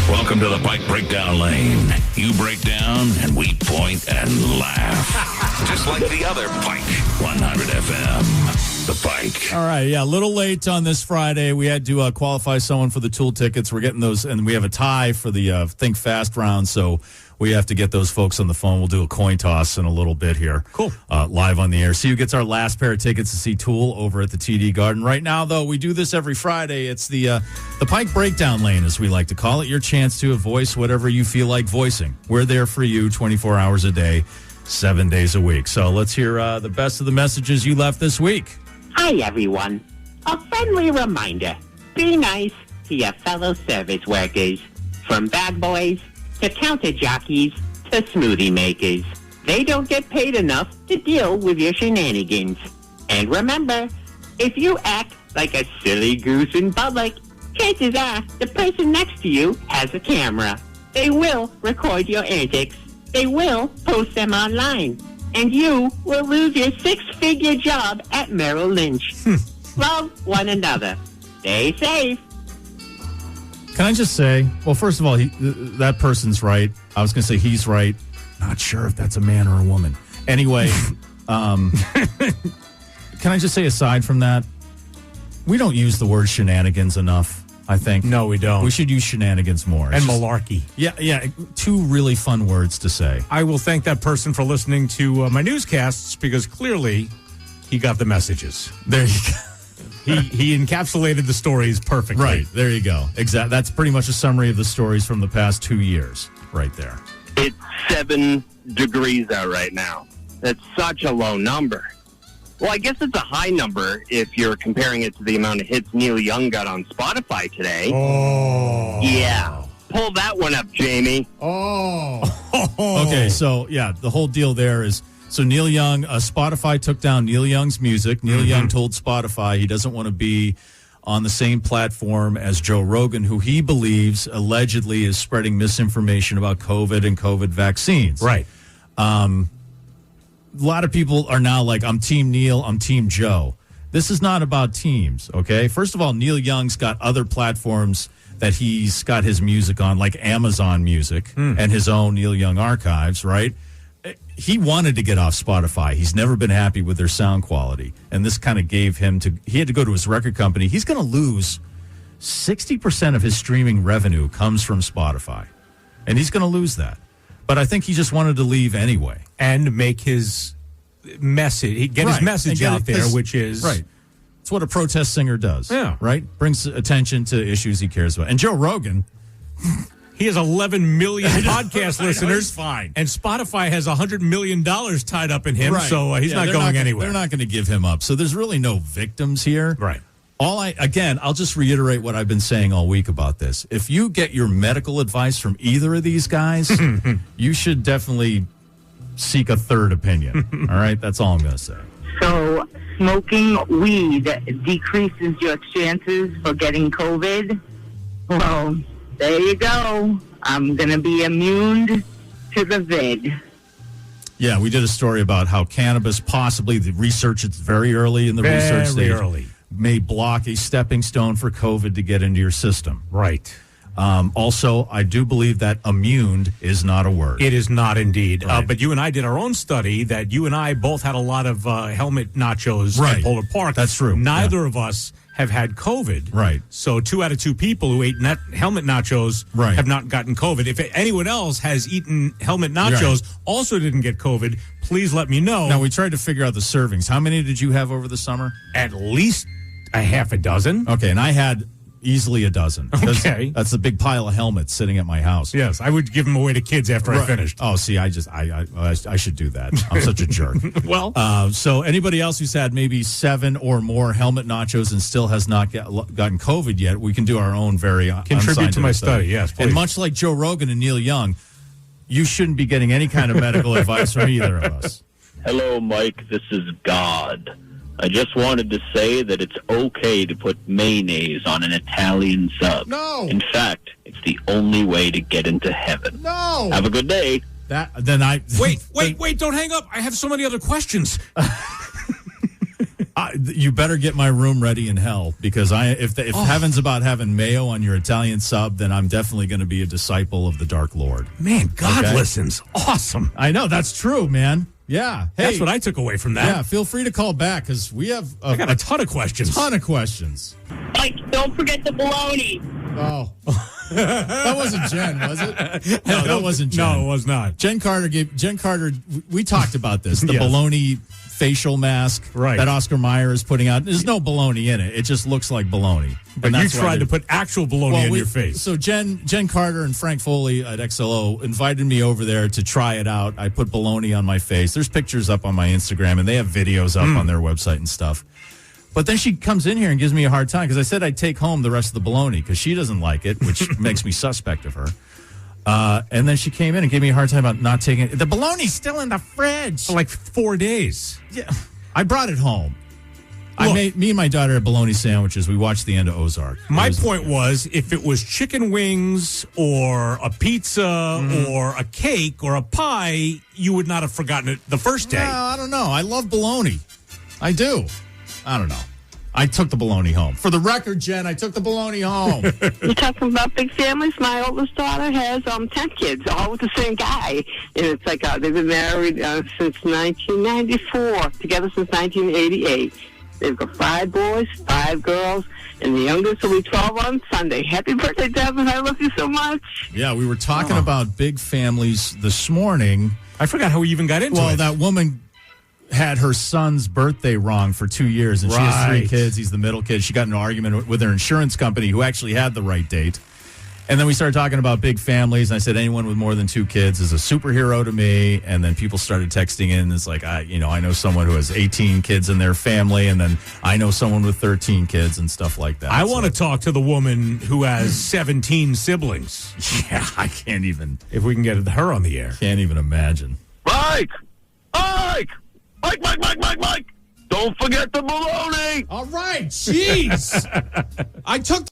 Welcome to the Pike Breakdown Lane. You break down, and we point and laugh. Just like the other Pike 100 FM. The Pike. All right, yeah, a little late on this Friday. We had to qualify someone for the Tool tickets. We're getting those, and we have a tie for the Think Fast round, so we have to get those folks on the phone. We'll do a coin toss in a little bit here. Cool. Live on the air. See who gets our last pair of tickets to see Tool over at the TD Garden. Right now, though, we do this every Friday. It's the Pike Breakdown Lane, as we like to call it. Your chance to voice whatever you feel like voicing. We're there for you 24 hours a day, 7 days a week. So let's hear the best of the messages you left this week. Hi, everyone. A friendly reminder. Be nice to your fellow service workers. From bad boys to counter jockeys to smoothie makers. They don't get paid enough to deal with your shenanigans. And remember, if you act like a silly goose in public, chances are the person next to you has a camera. They will record your antics. They will post them online. And you will lose your six-figure job at Merrill Lynch. Love one another. Stay safe. Can I just say, well, first of all, that person's right. I was going to say he's right. Not sure if that's a man or a woman. Anyway, can I just say, aside from that, we don't use the word shenanigans enough, I think. No, we don't. We should use shenanigans more. And malarkey. Yeah, two really fun words to say. I will thank that person for listening to my newscasts, because clearly he got the messages. There you go. He encapsulated the stories perfectly. Right, there you go. Exactly. That's pretty much a summary of the stories from the past 2 years right there. It's 7 degrees out right now. That's such a low number. Well, I guess it's a high number if you're comparing it to the amount of hits Neil Young got on Spotify today. Oh. Yeah. Pull that one up, Jamie. Oh. Okay, so, yeah, the whole deal there is, so Neil Young, Spotify took down Neil Young's music. Neil Young told Spotify he doesn't want to be on the same platform as Joe Rogan, who he believes allegedly is spreading misinformation about COVID and COVID vaccines. Right. A lot of people are now like, I'm Team Neil, I'm Team Joe. This is not about teams, okay? First of all, Neil Young's got other platforms that he's got his music on, like Amazon Music and his own Neil Young archives, right? He wanted to get off Spotify. He's never been happy with their sound quality. And this kind of gave him he had to go to his record company. He's going to lose 60% of his streaming revenue comes from Spotify. And he's going to lose that. But I think he just wanted to leave anyway. And make his message, his message out there, which is... Right. It's what a protest singer does. Yeah. Right? Brings attention to issues he cares about. And Joe Rogan... He has 11 million podcast listeners. Fine. And Spotify has $100 million tied up in him, so he's not going anywhere. They're not going to give him up. So there's really no victims here. Right. I'll just reiterate what I've been saying all week about this. If you get your medical advice from either of these guys, you should definitely seek a third opinion. All right? That's all I'm going to say. So smoking weed decreases your chances for getting COVID? Well... there you go. I'm going to be immune to the vid. Yeah, we did a story about how cannabis possibly, the research, it's very early in the research stage, may block a stepping stone for COVID to get into your system. Right. Also, I do believe that immune is not a word. It is not indeed. Right. But you and I did our own study that you and I both had a lot of helmet nachos at Polar Park. That's true. Neither of us have had COVID. Right. So 2 out of 2 people who ate helmet nachos have not gotten COVID. If anyone else has eaten helmet nachos, also didn't get COVID, please let me know. Now, we tried to figure out the servings. How many did you have over the summer? At least a half a dozen. Okay, and I had easily a dozen. Okay. That's a big pile of helmets sitting at my house. Yes, I would give them away to kids after I finished. Oh, see, I should do that. I'm such a jerk. Well. So anybody else who's had maybe 7 or more helmet nachos and still has not gotten COVID yet, we can do our own very contribute to my study. Yes, please. And much like Joe Rogan and Neil Young, you shouldn't be getting any kind of medical advice from either of us. Hello, Mike. This is God. I just wanted to say that it's okay to put mayonnaise on an Italian sub. No. In fact, it's the only way to get into heaven. No. Have a good day. Wait, don't hang up. I have so many other questions. You better get my room ready in hell, because if heaven's about having mayo on your Italian sub, then I'm definitely going to be a disciple of the Dark Lord. Man, God listens. Awesome. I know, that's true, man. Yeah. Hey, that's what I took away from that. Yeah, feel free to call back, because we have I got a ton of questions. Like, don't forget the bologna. Oh. That wasn't Jen, was it? No, that wasn't Jen. No, it was not. Jen Carter, we talked about this, the baloney facial mask that Oscar Mayer is putting out. There's no baloney in it. It just looks like baloney. But you tried to put actual baloney in your face. So Jen Carter and Frank Foley at XLO invited me over there to try it out. I put baloney on my face. There's pictures up on my Instagram, and they have videos up on their website and stuff. But then she comes in here and gives me a hard time, because I said I'd take home the rest of the bologna because she doesn't like it, which makes me suspect of her. And then she came in and gave me a hard time about not taking it. The bologna's still in the fridge. For like 4 days. Yeah. I brought it home. Me and my daughter had bologna sandwiches. We watched the end of Ozark. My point was, if it was chicken wings or a pizza or a cake or a pie, you would not have forgotten it the first day. No, I don't know. I love bologna. I do. I don't know. I took the bologna home. For the record, Jen, I took the bologna home. You're talking about big families. My oldest daughter has 10 kids, all with the same guy. And it's like they've been married since 1994, together since 1988. They've got 5 boys, 5 girls, and the youngest will be 12 on Sunday. Happy birthday, Devin. I love you so much. Yeah, we were talking about big families this morning. I forgot how we even got into it. Well, that woman had her son's birthday wrong for 2 years, and she has 3 kids. He's the middle kid. She got in an argument with her insurance company, who actually had the right date. And then we started talking about big families, and I said anyone with more than 2 kids is a superhero to me. And then people started texting in. It's like, I know someone who has 18 kids in their family, and then I know someone with 13 kids and stuff like that. I want to talk to the woman who has 17 siblings. Yeah, I can't even. If we can get her on the air. Can't even imagine. Mike! Mike! Don't forget the bologna! All right, jeez. I took